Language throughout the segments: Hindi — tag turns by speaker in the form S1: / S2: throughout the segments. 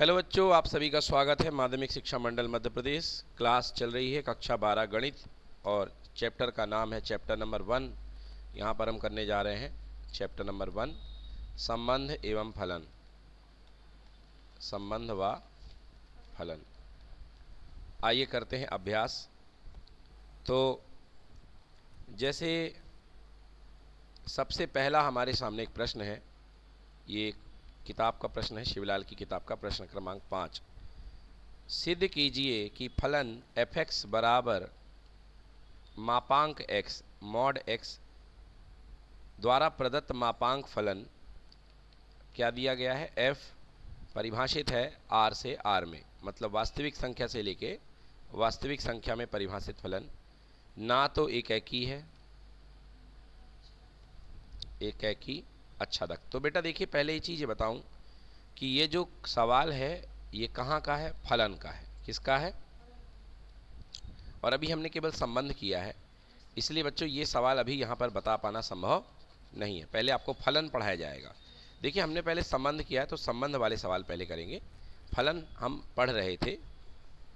S1: हेलो बच्चों, आप सभी का स्वागत है माध्यमिक शिक्षा मंडल मध्य प्रदेश। क्लास चल रही है कक्षा 12 गणित और चैप्टर का नाम है चैप्टर नंबर 1। यहाँ पर हम करने जा रहे हैं चैप्टर नंबर 1, संबंध एवं फलन। संबंध व फलन। आइए करते हैं अभ्यास। तो जैसे सबसे पहला हमारे सामने एक प्रश्न है, ये किताब का प्रश्न है, शिवलाल की किताब का प्रश्न क्रमांक 5। सिद्ध कीजिए कि फलन f(x) बराबर मापांक x मॉड x द्वारा प्रदत्त मापांक फलन क्या दिया गया है। f परिभाषित है r से r में, मतलब वास्तविक संख्या से लेके वास्तविक संख्या में परिभाषित फलन ना तो एकेकी है, एकेकी आच्छादक। तो बेटा देखिए, पहले ये चीज़ बताऊं कि ये जो सवाल है ये कहाँ का है, फलन का है। किसका है? और अभी हमने केवल संबंध किया है, इसलिए बच्चों ये सवाल अभी यहाँ पर बता पाना संभव नहीं है। पहले आपको फलन पढ़ाया जाएगा। देखिए, हमने पहले संबंध किया है तो संबंध वाले सवाल पहले करेंगे, फलन हम पढ़ रहे थे,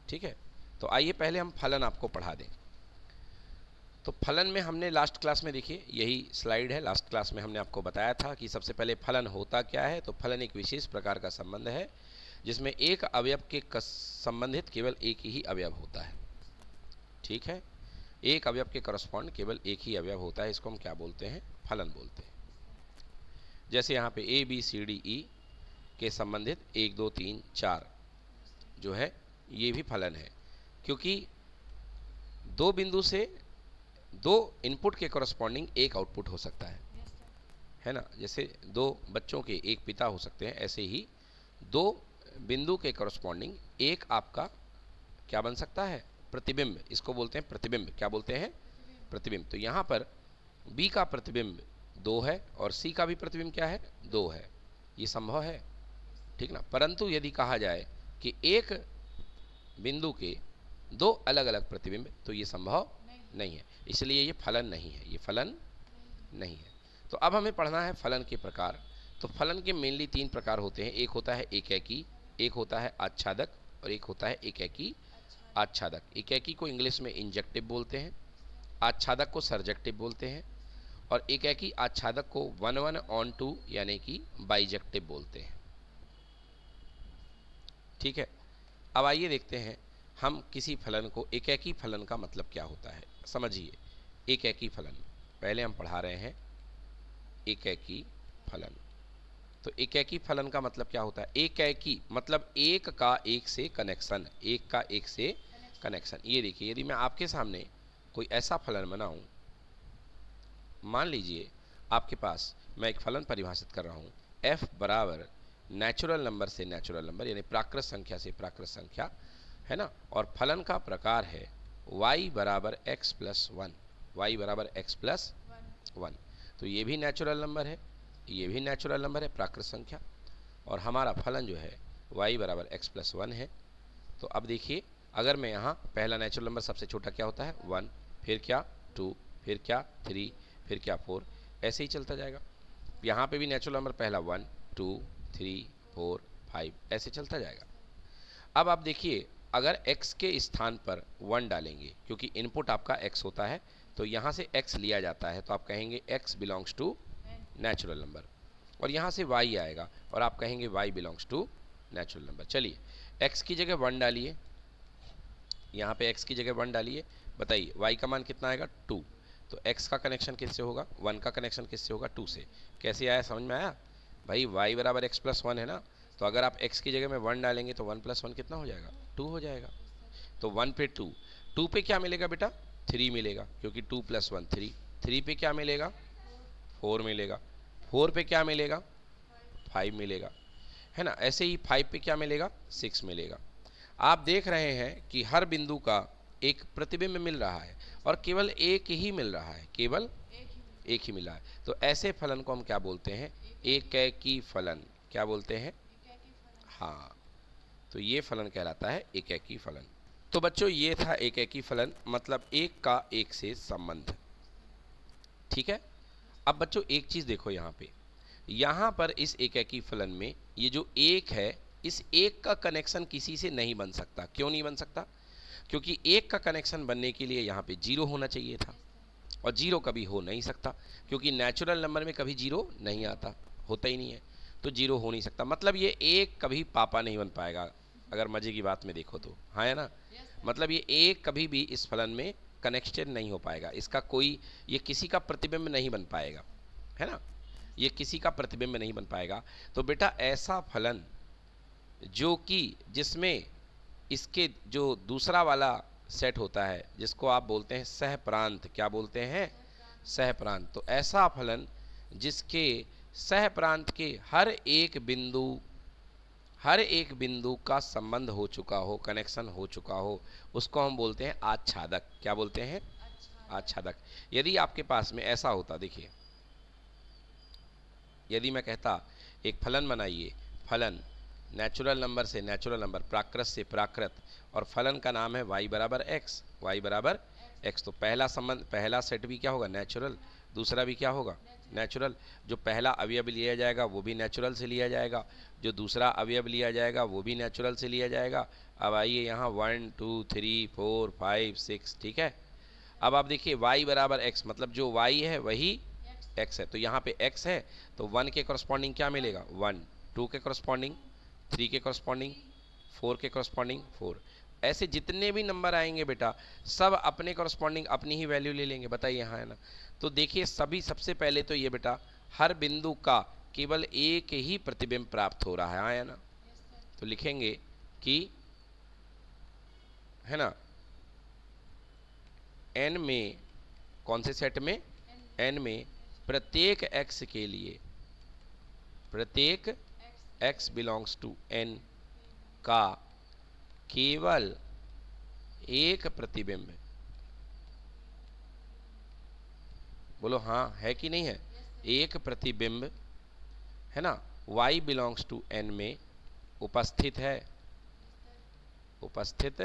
S1: ठीक है। तो आइए पहले हम फलन आपको पढ़ा दें। तो फलन में हमने लास्ट क्लास में, देखिए यही स्लाइड है, लास्ट क्लास में हमने आपको बताया था कि सबसे पहले फलन होता क्या है। तो फलन एक विशेष प्रकार का संबंध है जिसमें एक अवयव के संबंधित केवल एक ही अवयव होता है, ठीक है। एक अवयव के करस्पॉन्ड केवल एक ही अवयव होता है, इसको हम क्या बोलते हैं, फलन बोलते हैं। जैसे यहाँ पे A B C D E के संबंधित 1 2 3 4 जो है ये भी फलन है, क्योंकि दो बिंदु से दो इनपुट के करस्पॉन्डिंग एक आउटपुट हो सकता है ना। जैसे दो बच्चों के एक पिता हो सकते हैं, ऐसे ही दो बिंदु के करस्पॉन्डिंग एक आपका क्या बन सकता है, प्रतिबिंब। इसको बोलते हैं प्रतिबिंब। क्या बोलते हैं? प्रतिबिंब। तो यहाँ पर B का प्रतिबिंब 2 है और C का भी प्रतिबिंब क्या है, 2 है। ये संभव है, ठीक ना। परंतु यदि कहा जाए कि एक बिंदु के दो अलग अलग प्रतिबिंब, तो ये संभव नहीं है, इसलिए ये फलन नहीं है, ये फलन नहीं है। तो अब हमें पढ़ना है फलन के प्रकार। तो फलन के मेनली 3 प्रकार होते हैं। एक होता है एकेकी, एक होता है आच्छादक और एक होता है एकेकी आच्छादक। एकेकी को इंग्लिश में इंजेक्टिव बोलते हैं, आच्छादक को सर्जेक्टिव बोलते हैं और एकेकी आच्छादक को 1:1 यानी कि बाइजेक्टिव बोलते हैं, ठीक है। अब आइए देखते हैं हम किसी फलन को, एकेकी फलन का मतलब क्या होता है, समझिए। एकेकी फलन पहले हम पढ़ा रहे हैं, एकेकी फलन। तो एकेकी फलन का मतलब क्या होता है? एकेकी मतलब एक का एक से कनेक्शन, एक का एक से कनेक्शन। ये देखिए, यदि मैं आपके सामने कोई ऐसा फलन बनाऊं, मान लीजिए आपके पास मैं एक फलन परिभाषित कर रहा हूं, f बराबर नेचुरल नंबर से नेचुरल नंबर यानी प्राकृत संख्या से प्राकृत संख्या, है ना। और फलन का प्रकार है y बराबर x प्लस 1, y बराबर x प्लस 1। तो ये भी नेचुरल नंबर है, ये भी नेचुरल नंबर है, प्राकृत संख्या, और हमारा फलन जो है y बराबर x प्लस 1 है। तो अब देखिए, अगर मैं यहाँ पहला नेचुरल नंबर सबसे छोटा क्या होता है, 1, फिर क्या 2, फिर क्या 3, फिर क्या 4, ऐसे ही चलता जाएगा। यहाँ पे भी नेचुरल नंबर पहला 1 2 3 4 5 ऐसे चलता जाएगा। अब आप देखिए, अगर x के स्थान पर 1 डालेंगे, क्योंकि इनपुट आपका x होता है, तो यहाँ से x लिया जाता है, तो आप कहेंगे x belongs to natural number, और यहाँ से y आएगा और आप कहेंगे y belongs to natural number. चलिए x की जगह 1 डालिए, यहाँ पे x की जगह 1 डालिए, बताइए y का मान कितना आएगा, 2। तो x का कनेक्शन किससे होगा, 1 का कनेक्शन किससे होगा, 2 से। कैसे आया, समझ में आया भाई? y बराबर x प्लस 1 है ना, तो अगर आप x की जगह में 1 डालेंगे तो 1 प्लस 1 कितना हो जाएगा, 2 हो जाएगा। तो 1 पे 2, 2 पे क्या मिलेगा बेटा, 3 मिलेगा, क्योंकि 2 प्लस 1 3, 3 पे क्या मिलेगा, 4 मिलेगा, 4 पे क्या मिलेगा, 5 मिलेगा, है ना। ऐसे ही 5 पे क्या मिलेगा, 6 मिलेगा। आप देख रहे हैं कि हर बिंदु का एक प्रतिबिंब मिल रहा है और केवल एक ही मिल रहा है, केवल एक ही मिला है। तो ऐसे फलन को हम क्या बोलते हैं, एकेकी फलन। क्या बोलते हैं? हाँ, तो ये फलन कहलाता है एकेकी फलन। तो बच्चों ये था एकेकी फलन, मतलब एक का एक से संबंध, ठीक है। अब बच्चों एक चीज देखो, यहाँ पे, यहाँ पर इस एकेकी फलन में ये जो एक है इस एक का कनेक्शन किसी से नहीं बन सकता। क्यों नहीं बन सकता? क्योंकि एक का कनेक्शन बनने के लिए यहाँ पे जीरो होना चाहिए था, और जीरो कभी हो नहीं सकता, क्योंकि नेचुरल नंबर में कभी जीरो नहीं आता, होता ही नहीं है, तो जीरो हो नहीं सकता। मतलब ये एक कभी पापा नहीं बन पाएगा, अगर मजे की बात में देखो तो, हाँ है ना। मतलब ये एक कभी भी इस फलन में कनेक्शन नहीं हो पाएगा, इसका कोई, ये किसी का प्रतिबिंब नहीं बन पाएगा, है ना, ये किसी का प्रतिबिंब नहीं बन पाएगा। तो बेटा ऐसा फलन जो कि जिसमें इसके जो दूसरा वाला सेट होता है, जिसको आप बोलते हैं सहप्रांत, क्या बोलते हैं? सहप्रांत। तो ऐसा फलन जिसके सहप्रांत के हर एक बिंदु का संबंध हो चुका हो, कनेक्शन हो चुका हो, उसको हम बोलते हैं आच्छादक। क्या बोलते हैं? आच्छादक। यदि आपके पास में ऐसा होता, देखिए, यदि मैं कहता एक फलन बनाइए, फलन नेचुरल नंबर से नेचुरल नंबर, प्राकृत से प्राकृत, और फलन का नाम है y बराबर एक्स, y बराबर एक्स, तो पहला संबंध, पहला सेट भी क्या होगा? नेचुरल, दूसरा भी क्या होगा? नेचुरल। जो पहला अवयव लिया जाएगा वो भी नेचुरल से लिया जाएगा, जो दूसरा अवयव लिया जाएगा वो भी नेचुरल से लिया जाएगा। अब आइए यहाँ 1 2 3 4 5 6, ठीक है। अब आप देखिए y बराबर एक्स, मतलब जो y है वही x है, तो यहाँ पे x है, तो 1 के करस्पॉन्डिंग क्या मिलेगा? 1, 2 के करस्पॉन्डिंग 3, के करस्पॉन्डिंग 4, के करस्पॉन्डिंग 4। ऐसे जितने भी नंबर आएंगे बेटा, सब अपने करस्पॉन्डिंग अपनी ही वैल्यू ले लेंगे, बताइए, हाँ है ना। तो देखिए सभी, सबसे पहले तो ये बेटा हर बिंदु का केवल एक ही प्रतिबिंब प्राप्त हो रहा है, हाँ है ना। तो लिखेंगे कि, है ना, n में, कौन से सेट में? n में प्रत्येक x के लिए, प्रत्येक x बिलोंग्स टू n का केवल एक प्रतिबिंब, बोलो हाँ है कि नहीं है? एक प्रतिबिंब, है ना, y बिलोंग्स टू n में उपस्थित है, उपस्थित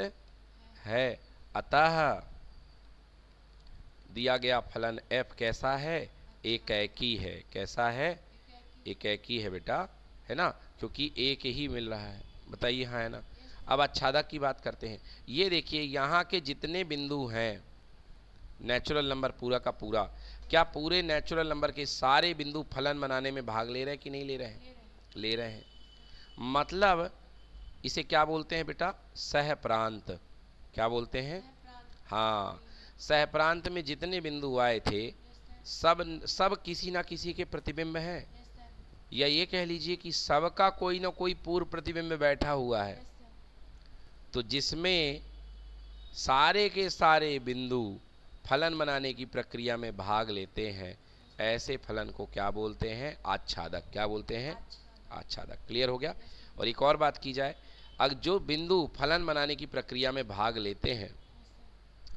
S1: है। अतः दिया गया फलन f कैसा है? एकैकी है। कैसा है? एकैकी है बेटा, है ना, क्योंकि एक ही मिल रहा है, बताइए, हाँ है ना। अब आच्छादक की बात करते हैं। ये देखिए यहाँ के जितने बिंदु हैं, नेचुरल नंबर पूरा का पूरा, क्या पूरे नेचुरल नंबर के सारे बिंदु फलन बनाने में भाग ले रहे हैं कि नहीं ले रहे हैं? ले रहे हैं। मतलब इसे क्या बोलते हैं बेटा? सहप्रांत। क्या बोलते हैं? हाँ, सहप्रांत में जितने बिंदु आए थे, सब किसी ना किसी के प्रतिबिंब हैं, या ये कह लीजिए कि सबका कोई ना कोई पूर्व प्रतिबिंब बैठा हुआ है। तो जिसमें सारे के सारे बिंदु फलन बनाने की प्रक्रिया में भाग लेते हैं, ऐसे फलन को क्या बोलते हैं? आच्छादक। क्या बोलते हैं? आच्छादक। क्लियर हो गया। और एक और बात की जाए, अगर जो बिंदु फलन बनाने की प्रक्रिया में भाग लेते हैं,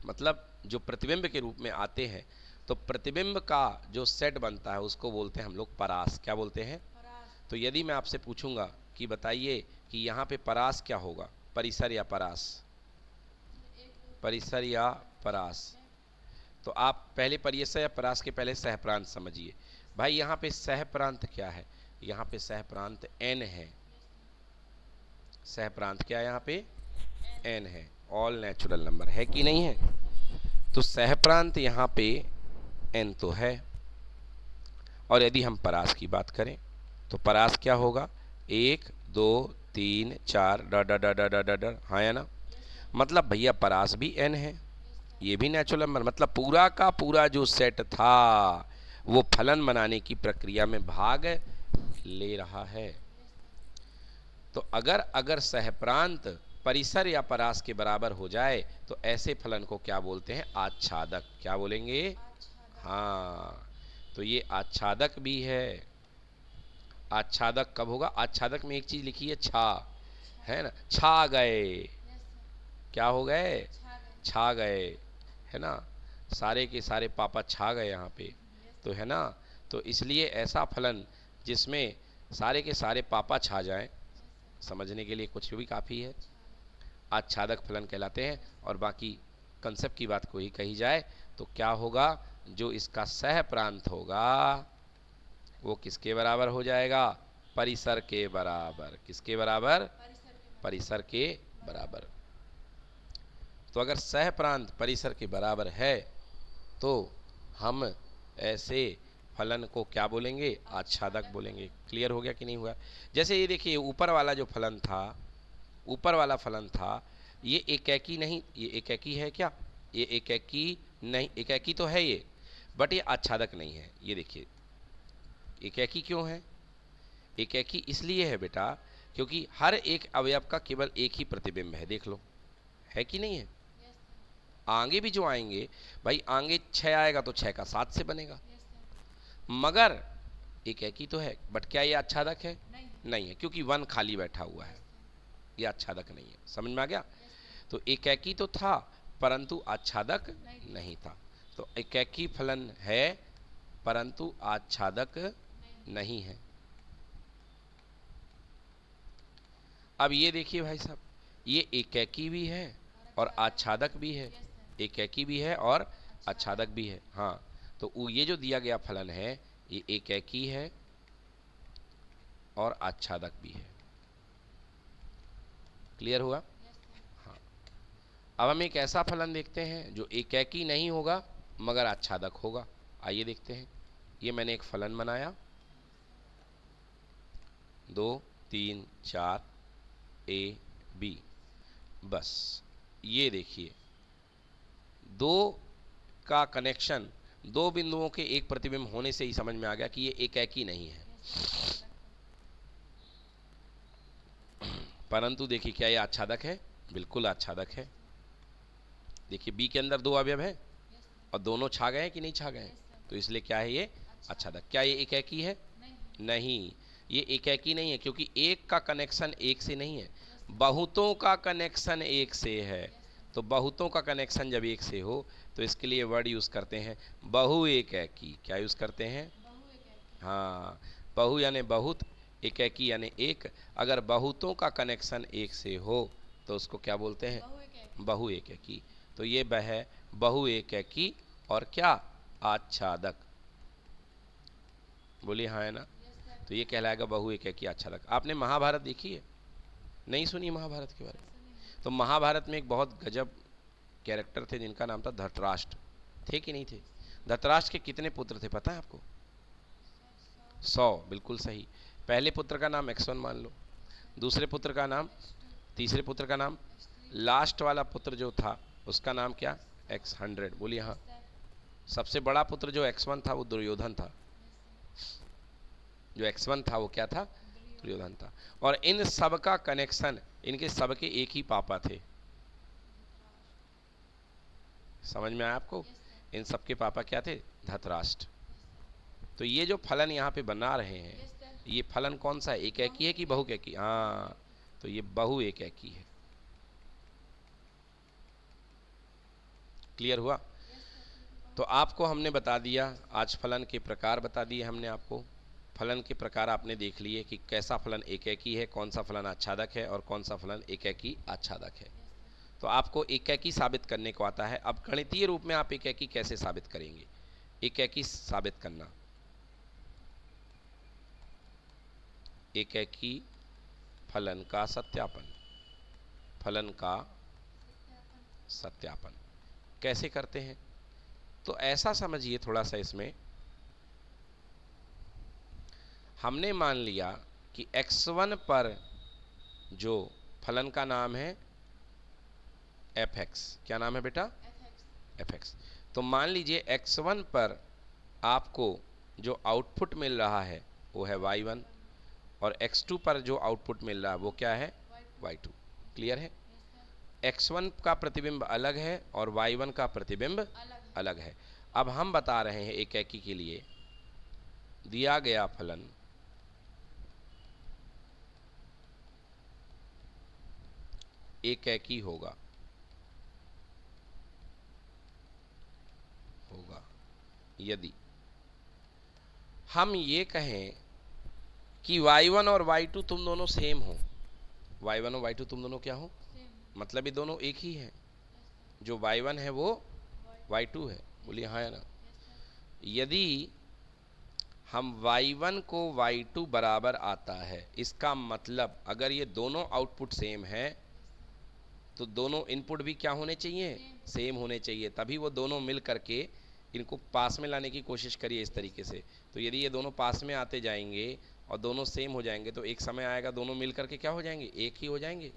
S1: मतलब जो प्रतिबिंब के रूप में आते हैं, तो प्रतिबिंब का जो सेट बनता है उसको बोलते हैं हम लोग परास। क्या बोलते हैं? तो यदि मैं आपसे पूछूंगा कि बताइए कि यहाँ पे परास क्या होगा? परिसर या परास? परिसर या परास। तो आप पहले परिसर या परास के पहले सहप्रांत समझिए। भाई यहाँ पे सहप्रांत क्या है? यहाँ पे सहप्रांत n है। सहप्रांत क्या है? यहाँ पे n है। ऑल नेचुरल नंबर है कि नहीं है? तो सहप्रांत यहाँ पे n तो है। और यदि हम परास की बात करें तो परास क्या होगा? 1 2 3 4 ड, हाँ या ना। मतलब भैया परास भी n है, ये भी नेचुरल नंबर, मतलब पूरा का पूरा जो सेट था वो फलन बनाने की प्रक्रिया में भाग ले रहा है। तो अगर सहप्रांत परिसर या परास के बराबर हो जाए तो ऐसे फलन को क्या बोलते हैं? आच्छादक। क्या बोलेंगे? हाँ, तो ये आच्छादक भी है। आच्छादक कब होगा? आच्छादक में एक चीज लिखी है, छा, है ना, छा गए। क्या हो गए? छा गए, है ना, सारे के सारे पापा छा गए यहाँ पे, तो है ना। तो इसलिए ऐसा फलन जिसमें सारे के सारे पापा छा जाएं, समझने के लिए कुछ भी काफ़ी है, आच्छादक फलन कहलाते हैं। और बाकी कंसेप्ट की बात को ही कही जाए तो क्या होगा? जो इसका सह प्रांत होगा वो किसके बराबर हो जाएगा? परिसर के बराबर। किसके बराबर? परिसर के बराबर। तो अगर सह प्रांत परिसर के बराबर है तो हम ऐसे फलन को क्या बोलेंगे? आच्छादक बोलेंगे। क्लियर हो गया कि नहीं हुआ? जैसे ये देखिए, ऊपर वाला जो फलन था, ऊपर वाला फलन था, ये एकैकी नहीं, ये एकैकी है क्या? ये एकैकी नहीं, एकैकी तो है ये, बट ये आच्छादक नहीं है। ये देखिए, एकैकी क्यों है? एकैकी इसलिए है बेटा क्योंकि हर एक अवयव का केवल एक ही प्रतिबिंब है। देख लो, है कि नहीं है? आगे भी जो आएंगे भाई, आगे 6 आएगा तो 6 का 7 से बनेगा, मगर एकैकी तो है। बट क्या ये आच्छादक है? नहीं है, क्योंकि 1 खाली बैठा हुआ है, ये आच्छादक नहीं है। समझ में आ गया? तो एकैकी तो था परंतु आच्छादक नहीं था। तो एकैकी फलन है परंतु आच्छादक नहीं है। अब ये देखिए भाई साहब, ये एकैकी भी है और आच्छादक भी है। एकैकी भी है और आच्छादक भी है। हाँ, तो ये जो दिया गया फलन है ये एकैकी है और आच्छादक भी है। क्लियर हुआ? हाँ। अब हम एक ऐसा फलन देखते हैं जो एकैकी नहीं होगा मगर आच्छादक होगा। आइए देखते हैं। ये मैंने एक फलन बनाया, 2 3 4 ए बी। बस ये देखिए, 2 का कनेक्शन, 2 बिंदुओं के एक प्रतिबिंब होने से ही समझ में आ गया कि ये एकैकी नहीं है। परंतु देखिए, क्या ये आच्छादक है? बिल्कुल आच्छादक है। देखिए, बी के अंदर 2 अवयव है और दोनों छा गए कि नहीं छा गए, तो इसलिए क्या है ये? आच्छादक। क्या ये एकैकी है? नहीं, ये एकैकी नहीं है, क्योंकि एक का कनेक्शन एक से नहीं है, बहुतों का कनेक्शन एक से है। तो बहुतों का कनेक्शन जब एक से हो तो इसके लिए वर्ड यूज करते हैं बहु एकैकी। क्या यूज करते हैं? हाँ, बहु यानी बहुत, एकैकी यानी एक। अगर बहुतों का कनेक्शन एक से हो तो उसको क्या बोलते हैं? बहु एकैकी। तो ये है बहु एकैकी और क्या? आच्छादक। बोलिए हाँ है ना? तो ये कहलाएगा बहु एकैकी आच्छादक। आपने महाभारत देखी है? नहीं सुनी महाभारत के बारे में? तो महाभारत में एक बहुत गजब कैरेक्टर थे जिनका नाम था धृतराष्ट्र। थे कि नहीं थे? धृतराष्ट्र के कितने पुत्र थे पता है आपको? 100। बिल्कुल सही। पहले पुत्र का नाम X1 मान लो, दूसरे पुत्र का नाम, तीसरे पुत्र का नाम, लास्ट वाला पुत्र जो था उसका नाम क्या? X100। बोलिए हाँ। सबसे बड़ा पुत्र जो X1 था वो दुर्योधन था। जो X1 था वो क्या था? दुर्योधन था। और इन सब का कनेक्शन, इनके सबके एक ही पापा थे। समझ में आया आपको? इन सब के पापा क्या थे? धृतराष्ट्र। तो ये जो फलन यहाँ पे बना रहे हैं, ये फलन कौन सा है? एकैकी है कि बहुएकी? हाँ, तो ये बहु एकैकी है। क्लियर हुआ? तो आपको हमने बता दिया, आज फलन के प्रकार बता दिए हमने आपको। फलन के प्रकार आपने देख लिए कि कैसा फलन एकैकी है, कौन सा फलन आच्छादक है और कौन सा फलन एकैकी आच्छादक है। तो आपको एकैकी साबित करने को आता है। अब गणितीय रूप में आप एकैकी कैसे साबित करेंगे? एकैकी साबित करना, एकैकी फलन का सत्यापन। फलन का सत्यापन कैसे करते हैं? तो ऐसा समझिए थोड़ा सा, इसमें हमने मान लिया कि x1 पर जो फलन का नाम है fx। क्या नाम है बेटा? fx। तो मान लीजिए x1 पर आपको जो आउटपुट मिल रहा है वो है y1 और x2 पर जो आउटपुट मिल रहा है वो क्या है? y2। क्लियर है? x1 का प्रतिबिंब अलग है और y1 का प्रतिबिंब अलग है। अब हम बता रहे हैं एकैकी के लिए दिया गया फलन एकैकी होगा यदि हम ये कहें कि y1 और y2 तुम दोनों सेम हो। y1 और y2 तुम दोनों क्या हो? मतलब ये दोनों एक ही हैं। जो y1 है वो y2 है। बोलिए हाँ या ना? यदि हम y1 को y2 बराबर आता है, इसका मतलब अगर ये दोनों आउटपुट सेम है तो दोनों इनपुट भी क्या होने चाहिए, सेम होने चाहिए, तभी वो दोनों मिल करके इनको पास में लाने की कोशिश करिए इस तरीके से। तो यदि ये दोनों पास में आते जाएंगे और दोनों सेम हो जाएंगे तो एक समय आएगा दोनों मिल करके क्या हो जाएंगे, एक ही हो जाएंगे,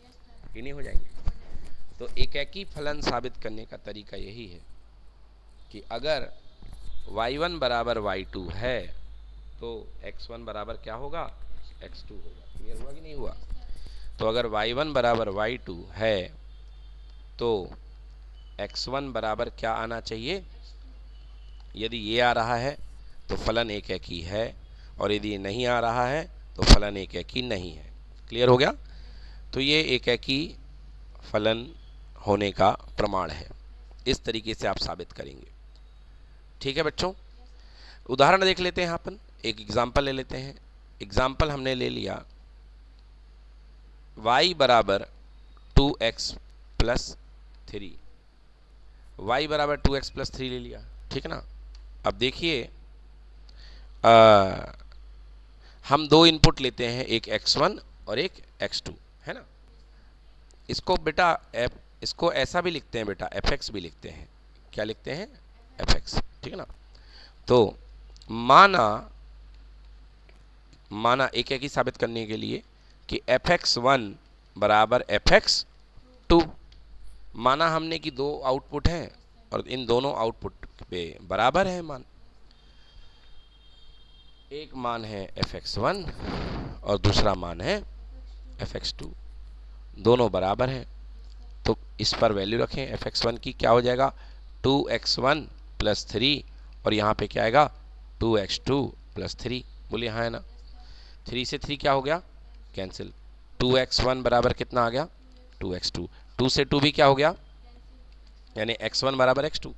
S1: कि नहीं हो जाएंगे। तो एकैकी फलन साबित करने का तरीका यही है कि अगर y1 बराबर y2 है तो x1 बराबर क्या होगा, x2 होगा। क्लियर हुआ कि नहीं हुआ। तो अगर y1 बराबर y2 है तो x1 बराबर क्या आना चाहिए, यदि ये आ रहा है तो फलन एकैकी है, और यदि ये नहीं आ रहा है तो फलन एकैकी नहीं है। क्लियर हो गया। तो ये एकैकी फलन होने का प्रमाण है, इस तरीके से आप साबित करेंगे। ठीक है बच्चों, उदाहरण देख लेते हैं। अपन एक एग्जाम्पल ले लेते हैं। एग्जाम्पल हमने ले लिया y बराबर 2x प्लस 3, y बराबर 2x प्लस 3 ले लिया, ठीक है ना। अब देखिए हम दो इनपुट लेते हैं, एक x1 और एक x2, है ना। इसको बेटा इसको ऐसा भी लिखते हैं बेटा, fx भी लिखते हैं। क्या लिखते हैं, fx, ठीक है ना। तो माना एक ही साबित करने के लिए कि fx1 बराबर fx2, माना हमने कि दो आउटपुट हैं और इन दोनों आउटपुट पे बराबर है मान। एक मान है fx1 और दूसरा मान है fx2, दोनों बराबर हैं। तो इस पर वैल्यू रखें fx1 की, क्या हो जाएगा 2x1 प्लस 3, और यहाँ पे क्या आएगा 2x2 प्लस 3। बोलिए हाँ है ना। 3 से 3 क्या हो गया, कैंसिल। 2x1 बराबर कितना आ गया 2x2, 2 से 2 भी क्या हो गया, यानी x1 बराबर x2।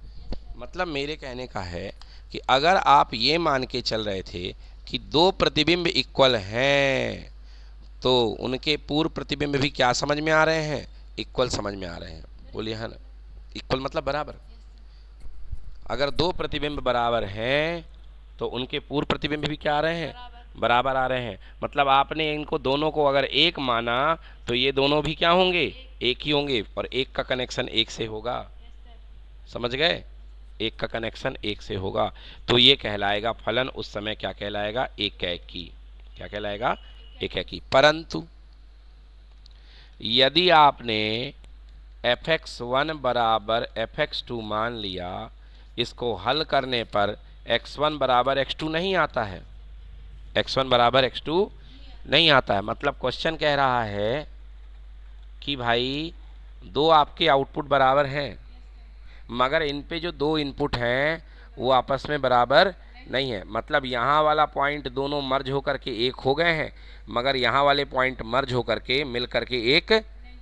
S1: मतलब मेरे कहने का है कि अगर आप ये मान के चल रहे थे कि दो प्रतिबिंब इक्वल हैं तो उनके पूर्व प्रतिबिंब भी क्या समझ में आ रहे हैं, इक्वल समझ में आ रहे हैं। बोलिए हाँ ना, इक्वल मतलब बराबर। अगर दो प्रतिबिंब बराबर हैं तो उनके पूर्व प्रतिबिंब भी क्या आ रहे हैं, बराबर आ रहे हैं। मतलब आपने इनको दोनों को अगर एक माना तो ये दोनों भी क्या होंगे, एक ही होंगे, और एक का कनेक्शन एक से होगा। समझ गए, एक का कनेक्शन एक से होगा। तो ये कहलाएगा फलन उस समय क्या कहलाएगा, एकैकी। क्या कहलाएगा, एकैकी। परंतु यदि आपने fx1 बराबर fx2 मान लिया, इसको हल करने पर x1 बराबर x2 नहीं आता है, x1 बराबर x2 नहीं आता है। मतलब क्वेश्चन कह रहा है कि भाई दो आपके आउटपुट बराबर हैं मगर इन पे जो दो इनपुट हैं वो आपस में बराबर नहीं है। मतलब यहाँ वाला पॉइंट दोनों मर्ज होकर के एक हो गए हैं मगर यहाँ वाले पॉइंट मर्ज होकर के मिल करके एक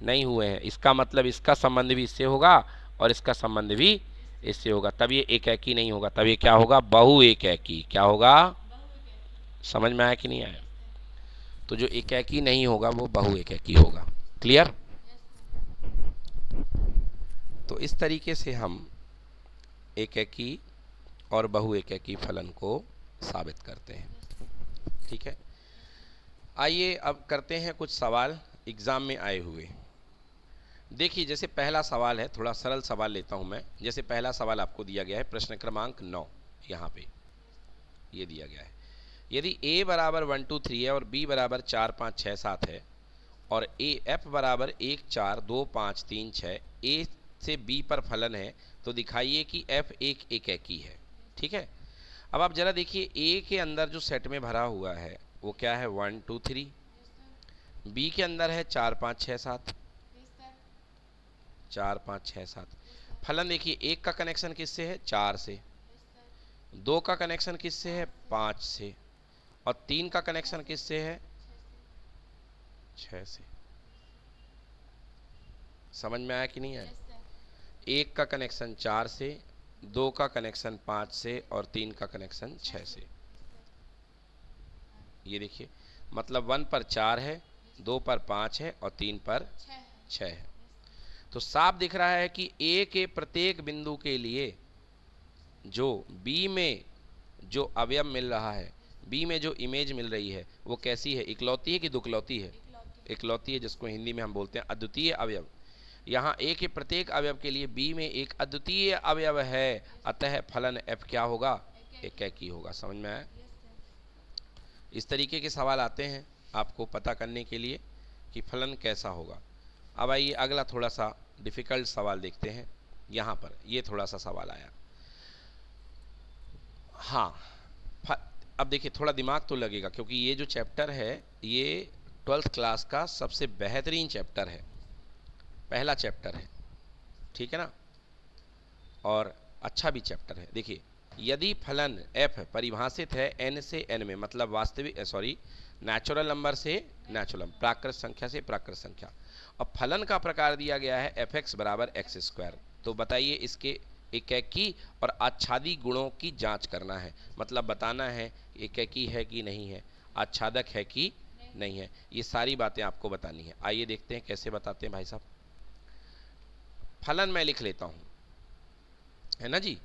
S1: नहीं हुए हैं। इसका मतलब इसका संबंध भी इससे होगा और इसका संबंध भी इससे होगा, तब ये एकैकी नहीं होगा, तब ये क्या होगा, बहु एकैकी। क्या होगा, समझ में आया कि नहीं आया। तो जो एकैकी नहीं होगा वो बहु एकैकी होगा। क्लियर। तो इस तरीके से हम एकैकी और बहु एकैकी फलन को साबित करते हैं। ठीक है, आइए अब करते हैं कुछ सवाल एग्जाम में आए हुए। देखिए जैसे पहला सवाल है, थोड़ा सरल सवाल लेता हूं मैं। जैसे पहला सवाल आपको दिया गया है, प्रश्न क्रमांक 9, यहाँ पे ये दिया गया है। यदि a बराबर 1 2 3 है और b बराबर 4 5 6 7 है और f बराबर 1 4 2 5 3 6 a से b पर फलन है तो दिखाइए कि f एक एकैकी है। ठीक है, अब आप जरा देखिए a के अंदर जो सेट में भरा हुआ है वो क्या है 1 2 3, b के अंदर है 4 5 6 7, 4 5 6 7। फलन देखिए, एक का कनेक्शन किससे है, 4 से, दो का कनेक्शन किससे है, 5 से, और 3 का कनेक्शन किससे है, 6 से। समझ में आया कि नहीं आया। एक का कनेक्शन 4 से, दो का कनेक्शन 5 से और 3 का कनेक्शन 6 से। ये देखिए, मतलब 1 पर 4 है, 2 पर 5 है और 3 पर 6 है। तो साफ दिख रहा है कि ए के प्रत्येक बिंदु के लिए जो बी में जो अवयव मिल रहा है बी में जो इमेज मिल रही है वो कैसी है, इकलौती है कि दुकलौती है? इकलौती है, जिसको हिंदी में हम बोलते हैं अद्वितीय अवयव। यहाँ ए के प्रत्येक अवयव के लिए बी में एक अद्वितीय अवयव है, अतः फलन एफ क्या होगा, एकैकी होगा। समझ में आया? इस तरीके के सवाल आते हैं आपको पता करने के लिए कि फलन कैसा होगा। अब आइए अगला थोड़ा सा डिफ़िकल्ट सवाल देखते हैं। यहाँ पर ये थोड़ा सा सवाल आया। हाँ, अब देखिए थोड़ा दिमाग तो लगेगा, क्योंकि ये जो चैप्टर है ये 12th क्लास का सबसे बेहतरीन चैप्टर है, पहला चैप्टर है, ठीक है ना, और अच्छा भी चैप्टर है। देखिए, यदि फलन f परिभाषित है n से n में, मतलब वास्तविक नेचुरल नंबर से नेचुरल, प्राकृत संख्या से प्राकृत संख्या, और फलन का प्रकार दिया गया है f(x) बराबर x स्क्वायर, तो बताइए इसके एकैकी और आच्छादी गुणों की जांच करना है, मतलब बताना है एकैकी है कि नहीं है, आच्छादक है कि नहीं है, ये सारी बातें आपको बतानी है। आइए देखते हैं कैसे बताते हैं भाई साहब। फलन मैं लिख लेता हूँ, है ना जी,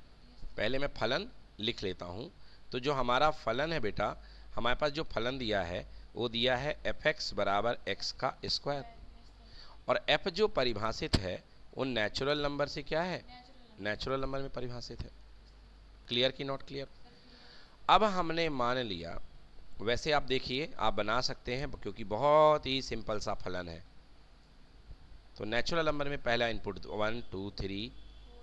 S1: पहले मैं फलन लिख लेता हूँ। तो जो हमारा फलन है बेटा, हमारे पास जो फलन दिया है वो दिया है f(x) बराबर x का स्क्वायर, और f जो परिभाषित है वो नेचुरल नंबर से क्या है, नेचुरल नंबर में परिभाषित है। क्लियर कि नॉट क्लियर? अब हमने मान लिया, वैसे आप देखिए आप बना सकते हैं क्योंकि बहुत ही सिंपल सा फलन है। तो नेचुरल नंबर में पहला इनपुट 1 2 3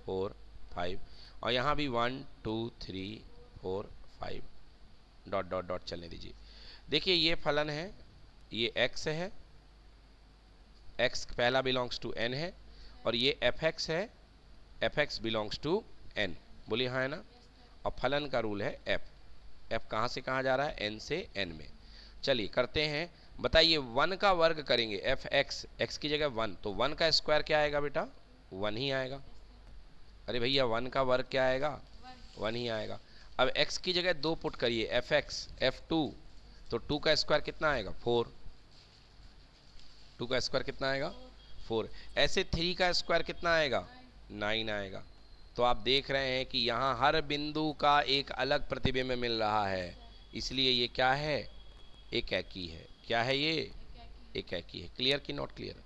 S1: 4 5, और यहाँ भी 1 2 3 4 5 डॉट डॉट डॉट चलने दीजिए। देखिए ये फलन है, ये x है, x पहला बिलोंग्स टू n है, और ये f(x) है, f(x) बिलोंग्स टू n। बोलिए हाँ है ना। और फलन का रूल है f कहाँ से कहाँ जा रहा है, n से n में। चलिए करते हैं, बताइए 1 का वर्ग करेंगे, f(x) x की जगह 1, तो 1 का स्क्वायर क्या आएगा बेटा, 1 ही आएगा। अरे भैया 1 का वर्ग क्या आएगा, 1 ही आएगा। अब x की जगह 2 पुट करिए, f(x) f2, तो 2 का स्क्वायर कितना आएगा, 4, 2 का स्क्वायर कितना आएगा, 4। ऐसे 3 का स्क्वायर कितना आएगा, 9 आएगा। तो आप देख रहे हैं कि यहाँ हर बिंदु का एक अलग प्रतिबिंब मिल रहा है, इसलिए ये क्या है, एकैकी है। क्या है ये, एकैकी है। क्लियर कि नॉट क्लियर?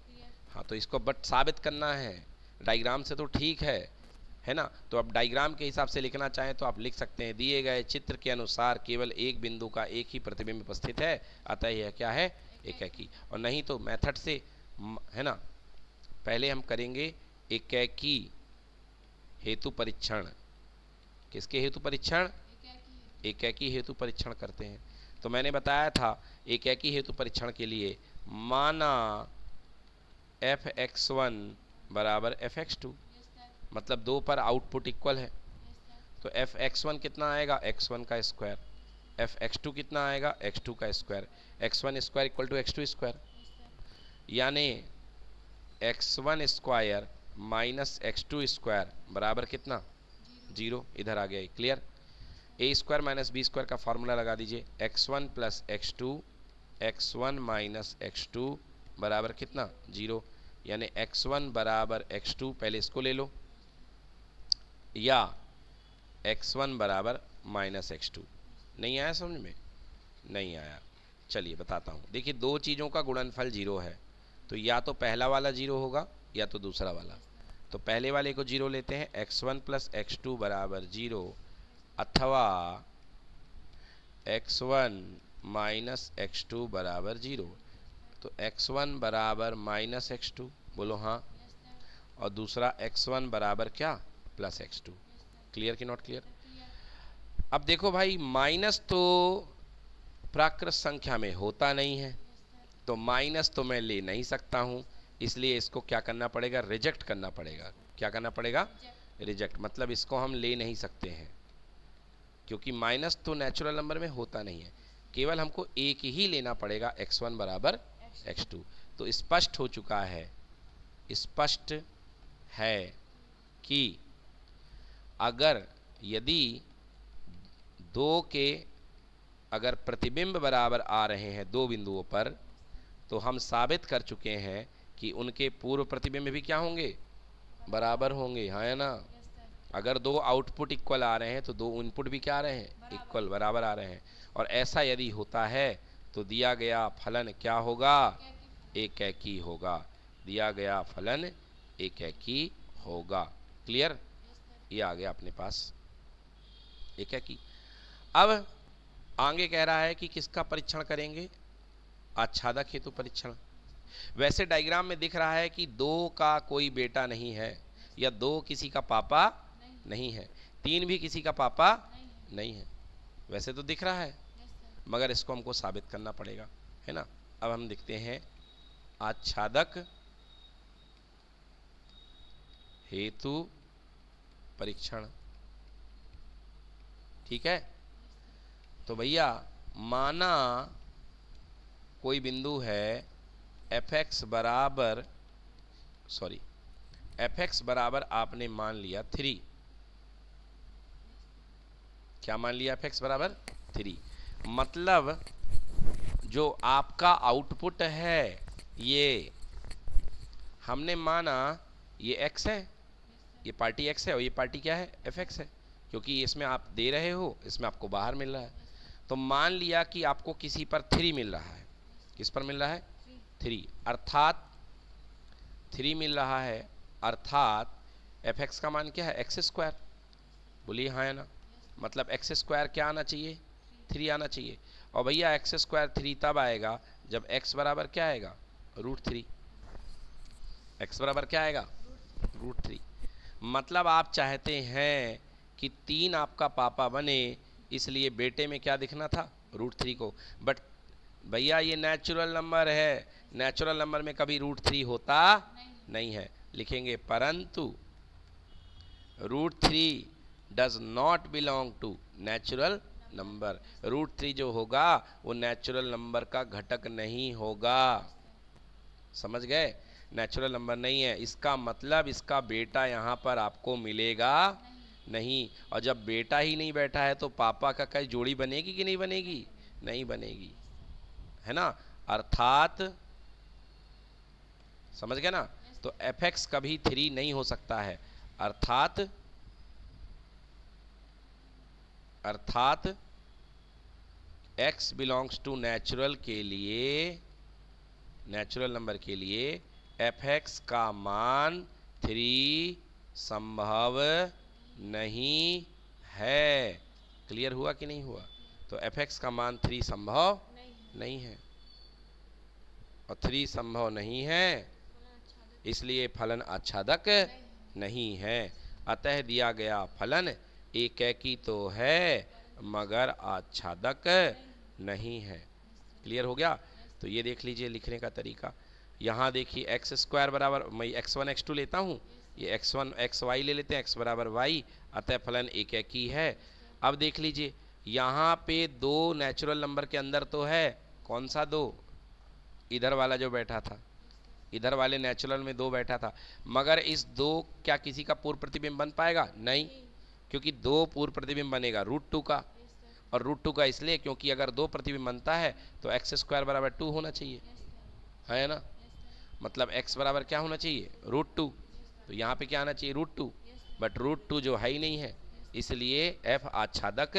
S1: हाँ, तो इसको बट साबित करना है, डायग्राम से तो ठीक है ना। तो अब डायग्राम के हिसाब से लिखना चाहें तो आप लिख सकते हैं, दिए गए चित्र के अनुसार केवल एक बिंदु का एक ही प्रतिबिंब उपस्थित है, अतः यह क्या है, एकैकी। और नहीं तो मेथड से, है ना, पहले हम करेंगे एकैकी हेतु परीक्षण। किसके हेतु परीक्षण, एकैकी हेतु परीक्षण करते हैं। तो मैंने बताया था एकैकी हेतु परीक्षण के लिए माना f(x1) बराबर f(x2), मतलब 2 पर आउटपुट इक्वल है, तो f(x1) कितना आएगा, x1 का स्क्वायर, f(x2) कितना आएगा, x2 का square, x1 square equal to x2 square, यानी x1 square minus x2 square बराबर कितना, 0। इधर आ गया। क्लियर? ए स्क्वायर माइनस बी स्क्वायर का फॉर्मूला लगा दीजिए, x1 plus x2, x1 minus x2 बराबर कितना, 0, यानी x1 बराबर x2, पहले इसको ले लो, या x1 बराबर माइनस x2। नहीं आया समझ में? नहीं आया। चलिए बताता हूँ। देखिए दो चीज़ों का गुणनफल 0 है, तो या तो पहला वाला 0 होगा या तो दूसरा वाला। तो पहले वाले को 0 लेते हैं, x1 प्लस x2 बराबर 0, अथवा x1 माइनस x2 बराबर 0। तो x1 बराबर माइनस x2, बोलो हाँ, और दूसरा x1 बराबर क्या, प्लस x2। क्लियर कि नॉट क्लियर? अब देखो भाई, माइनस तो प्राकृत संख्या में होता नहीं है, तो माइनस तो मैं ले नहीं सकता हूँ, इसलिए इसको क्या करना पड़ेगा, रिजेक्ट करना पड़ेगा। क्या करना पड़ेगा, रिजेक्ट, मतलब इसको हम ले नहीं सकते हैं, क्योंकि माइनस तो नेचुरल नंबर में होता नहीं है, केवल हमको एक ही लेना पड़ेगा, x1 बराबर x2। तो स्पष्ट हो चुका है, स्पष्ट है कि अगर यदि दो के अगर प्रतिबिंब बराबर आ रहे हैं दो बिंदुओं पर, तो हम साबित कर चुके हैं कि उनके पूर्व प्रतिबिंब भी क्या होंगे, बराबर होंगे, हाँ या ना। अगर दो आउटपुट इक्वल आ रहे हैं तो दो इनपुट भी क्या आ रहे हैं, इक्वल, बराबर आ रहे हैं। और ऐसा यदि होता है तो दिया गया फलन क्या होगा, एकैकी होगा। दिया गया फलन एकैकी होगा। क्लियर, ये आ गया अपने पास एकैकी। अब आगे कह रहा है कि किसका परीक्षण करेंगे, आच्छादक हेतु परीक्षण। वैसे डायग्राम में दिख रहा है कि दो का कोई बेटा नहीं है, या दो किसी का पापा नहीं है, तीन भी किसी का पापा नहीं है, वैसे तो दिख रहा है, मगर इसको हमको साबित करना पड़ेगा, है ना। अब हम देखते हैं आच्छादक हेतु परीक्षण। ठीक है, तो भैया माना कोई बिंदु है fx बराबर, सॉरी fx बराबर आपने मान लिया 3, क्या मान लिया, fx बराबर 3। मतलब जो आपका आउटपुट है ये हमने माना ये x है, ये पार्टी x है और ये पार्टी क्या है, fx है, क्योंकि इसमें आप दे रहे हो, इसमें आपको बाहर मिल रहा है। तो मान लिया कि आपको किसी पर 3 मिल रहा है, किस पर मिल रहा है, 3, अर्थात 3 मिल रहा है, अर्थात fx का मान क्या है, एक्स स्क्वायर। बोलिए हाँ है ना, मतलब एक्स स्क्वायर क्या आना चाहिए, 3 आना चाहिए। और भैया एक्स स्क्वायर 3 तब आएगा जब x बराबर क्या आएगा, √3। x बराबर क्या आएगा, √3। मतलब आप चाहते हैं कि 3 आपका पापा बने, इसलिए बेटे में क्या दिखना था, √3 को। बट भैया ये नेचुरल नंबर है, नेचुरल नंबर में कभी √3 होता नहीं है। लिखेंगे परंतु √3 does not belong to natural number. √3 जो होगा वो नेचुरल नंबर का घटक नहीं होगा, समझ गए, नेचुरल नंबर नहीं है। इसका मतलब इसका बेटा यहाँ पर आपको मिलेगा नहीं, और जब बेटा ही नहीं बैठा है तो पापा का कई जोड़ी बनेगी कि नहीं बनेगी, नहीं बनेगी, है ना। अर्थात समझ गए ना, तो fx कभी 3 नहीं हो सकता है, अर्थात x बिलोंग्स टू नेचुरल के लिए, नेचुरल नंबर के लिए fx का मान 3 संभव नहीं है। क्लियर हुआ कि नहीं हुआ, तो fx का मान 3 संभव नहीं है, और 3 संभव नहीं है, इसलिए फलन आच्छादक नहीं है। अतः दिया गया फलन एकैकी तो है मगर आच्छादक नहीं है। क्लियर हो गया, तो ये देख लीजिए लिखने का तरीका। यहाँ देखिए एक्स स्क्वायर बराबर, मैं x1 x2 लेता हूँ, ये x1 xy ले लेते हैं, x बराबर y, अतः फलन एकैकी है। अब देख लीजिए यहाँ पे दो नेचुरल नंबर के अंदर तो है, कौन सा दो, इधर वाला जो बैठा था, इधर वाले नेचुरल में 2 बैठा था, मगर इस 2 क्या किसी का पूर्व प्रतिबिंब बन पाएगा, नहीं, क्योंकि 2 पूर्व प्रतिबिंब बनेगा √2 का, और √2 का इसलिए क्योंकि अगर 2 प्रतिबिंब बनता है तो x स्क्वायर बराबर 2 होना चाहिए, है ना। मतलब x बराबर क्या होना चाहिए, √2, तो यहाँ पे क्या आना चाहिए, √2, बट √2 जो है ही नहीं है, इसलिए f आच्छादक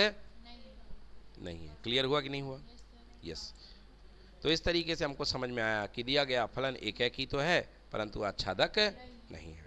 S1: नहीं है। क्लियर हुआ कि नहीं हुआ, यस। तो इस तरीके से हमको समझ में आया कि दिया गया फलन एकैकी तो है परंतु आच्छादक नहीं है।